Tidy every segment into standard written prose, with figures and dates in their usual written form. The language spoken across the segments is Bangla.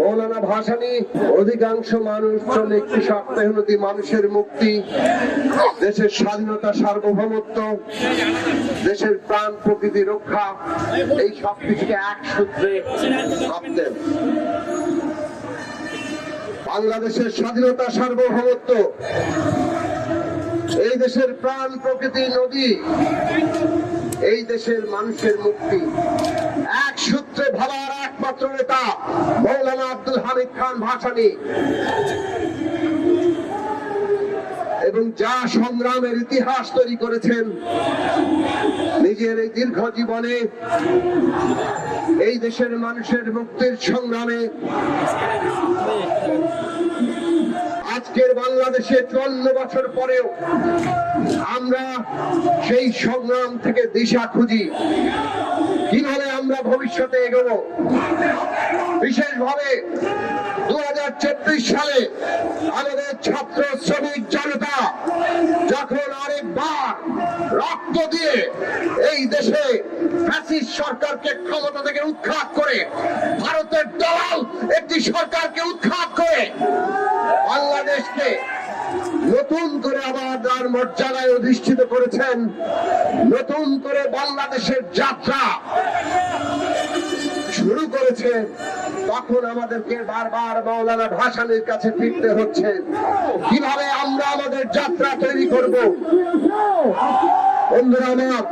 মৌলানা ভাসানী অধিকাংশ মানুষ শ্রমিক কৃষক মেহনতি মানুষের মুক্তি, দেশের স্বাধীনতা সার্বভৌমত্ব, দেশের প্রাণ প্রকৃতি রক্ষা, এই সব কিছুকে এক সূত্রে ভাবতেন। বাংলাদেশের স্বাধীনতা সার্বভৌমত্ব, এই দেশের প্রাণ প্রকৃতি নদী, এই দেশের মানুষের মুক্তি, এক সূত্রে ভাবার একমাত্র নেতা মৌলানা আব্দুল হামিদ খান ভাসানী। এবং যা সংগ্রামের ইতিহাস তৈরি করেছেন নিজের এই দীর্ঘ জীবনে, এই দেশের মানুষের মুক্তির সংগ্রামে, আজকের বাংলাদেশে 54 বছর পরেও আমরা সেই সংগ্রাম থেকে দিশা খুঁজি, কিভাবে আমরা ভবিষ্যতে এগোবো। বিশেষভাবে 2024 সালে আমাদের ছাত্র শ্রমিক জনতা যখন আরেকবার রক্ত দিয়ে এই দেশে ফ্যাসিস্ট সরকারকে ক্ষমতা থেকে উৎখাত করে, ভারতের দলাল একটি সরকারকে উৎখাত করে বাংলাদেশকে নতুন করে আবার তার মর্যাদায় অধিষ্ঠিত করেছেন, নতুন করে বাংলাদেশের যাত্রা শুরু করেছে, তখন আমাদেরকে বারবার মৌলানা ভাসানীর কাছে ফিরতে হচ্ছে। কিভাবে আমরা আমাদের যাত্রা তৈরি করব? বন্ধুরা আমার,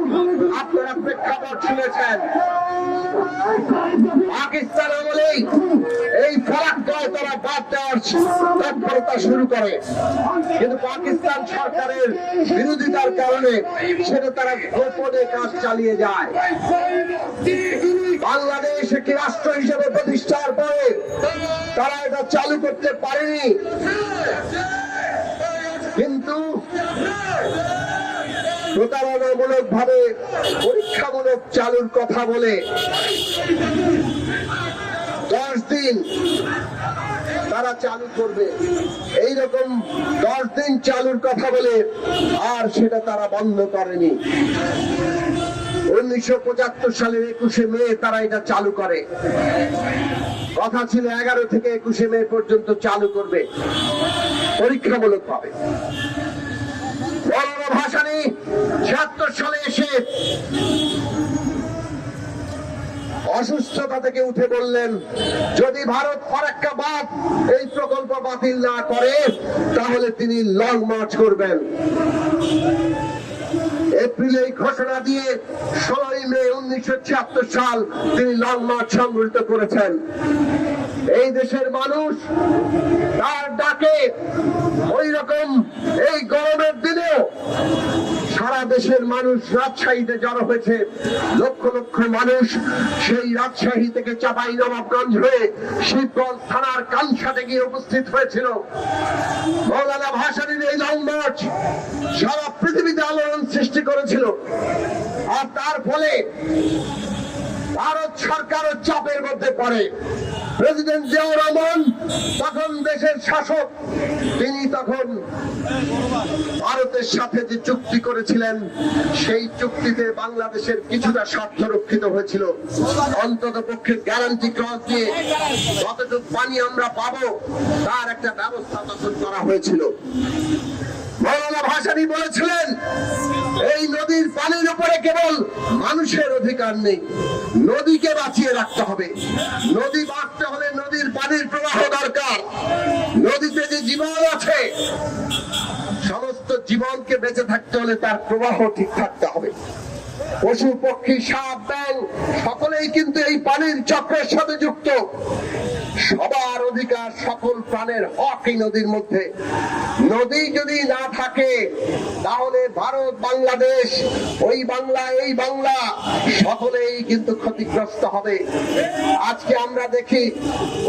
আপনারা প্রেক্ষাপট শুনেছেন, পাকিস্তান আমলেই এই ফারাক্কায় তারা বাদ দেওয়ার তৎপরতা শুরু করে, কিন্তু পাকিস্তান সরকারের বিরোধিতার কারণে সেটা তারা গোপনে কাজ চালিয়ে যায়। বাংলাদেশ একটি রাষ্ট্র হিসেবে প্রতিষ্ঠার পরে তারা এটা চালু করতে পারেনি, কিন্তু প্রতারণামূলক ভাবে পরীক্ষামূলক চালুর কথা বলে 10 দিন তারা চালু করবে, এইরকম 10 দিন চালুর কথা বলে আর সেটা তারা বন্ধ করেনি। 1975 সালের 21শে মে তারা এটা চালু করে, কথা ছিল 11 থেকে 21শে মে পর্যন্ত চালু করবে পরীক্ষামূলক ভাবে। মৌলানা ভাসানী 76 সালে এসে অসুস্থতা থেকে উঠে বললেন, যদি ভারত ফারাক্কা বাঁধ এই প্রকল্প বাতিল না করে তাহলে তিনি লং মার্চ করবেন। এপ্রিলে ঘোষণা দিয়ে 16 মে 1976 সাল তিনি লং মার্চ সংগঠিত করেছেন। এই দেশের মানুষ তার ডাকে ওই রকম এই গরমের দিনেও সারা দেশের মানুষ রাজশাহীতে জড়ো হয়েছে। লক্ষ লক্ষ মানুষ সেই রাজশাহী থেকে চাঁপাইনবাবগঞ্জ হয়ে শিবগঞ্জ থানার কানসাটে গিয়ে উপস্থিত হয়েছিল। মৌলানা ভাসানীর এই লং মার্চ সারা পৃথিবীতে আলোড়ন সৃষ্টি করেছিল, আর তার ফলে ভারত সরকারও চাপের মধ্যে পড়ে। প্রেসিডেন্ট জিয়াউর রহমান তখন দেশের শাসক, তিনি তখন ভারতের সাথে যে চুক্তি করেছিলেন সেই চুক্তিতে বাংলাদেশের কিছুটা স্বার্থ রক্ষিত হয়েছিল। অন্তত পক্ষে গ্যারান্টি ক্লজ দিয়ে যতটুকু পানি আমরা পাবো তার একটা ব্যবস্থা তখন করা হয়েছিল। মৌলানা ভাসানী বলেছিলেন, এই নদীর পানির উপরে কেবল মানুষের অধিকার নেই, নদীকে বাঁচিয়ে রাখতে হবে। নদী বাঁচতে হলে নদীর পানির প্রবাহ দরকার। নদীতে যে জীবন আছে, সমস্ত জীবনকে বেঁচে থাকতে হলে তার প্রবাহ ঠিক থাকতে হবে। পশু পক্ষী সাপ ব্যাঙ সকলেই কিন্তু এই পানির চক্রের সাথে যুক্ত। সবার অধিকার, সকল প্রাণের হক এই নদীর মধ্যে। নদী যদি না থাকে তাহলে ভারত বাংলাদেশ, ওই বাংলা এই বাংলা সকলেই কিন্তু ক্ষতিগ্রস্ত হবে। আজকে আমরা দেখি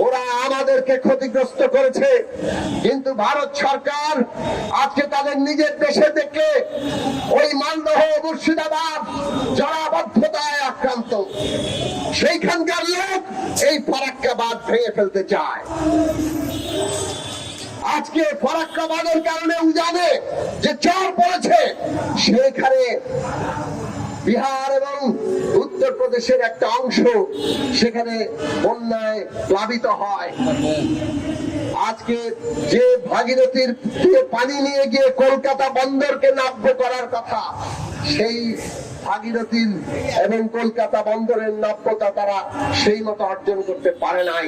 ওরা আমাদেরকে ক্ষতিগ্রস্ত করেছে, কিন্তু ভারত সরকার আজকে তাদের নিজের দেশে থেকে ওই মালদহ মুর্শিদাবাদ জলাবদ্ধতায় আক্রান্ত, সেইখানকার লোক এই ফারাক্কা বাঁধ ভেঙে ফেলতে চায়। আজকে ফারাক্কা বাঁধের কারণে উজানে যে চর পড়েছে, সেখানে বিহার এবং উত্তরপ্রদেশের একটা অংশ সেখানে বন্যায় প্লাবিত হয়। আজকে যে ভাগীরথীর দিয়ে পানি নিয়ে গিয়ে কলকাতা বন্দরকে নাব্য করার কথা, সেই ভাগীরথীর এবং কলকাতা বন্দরের নাব্যতা তারা সেই মতো অর্জন করতে পারে নাই।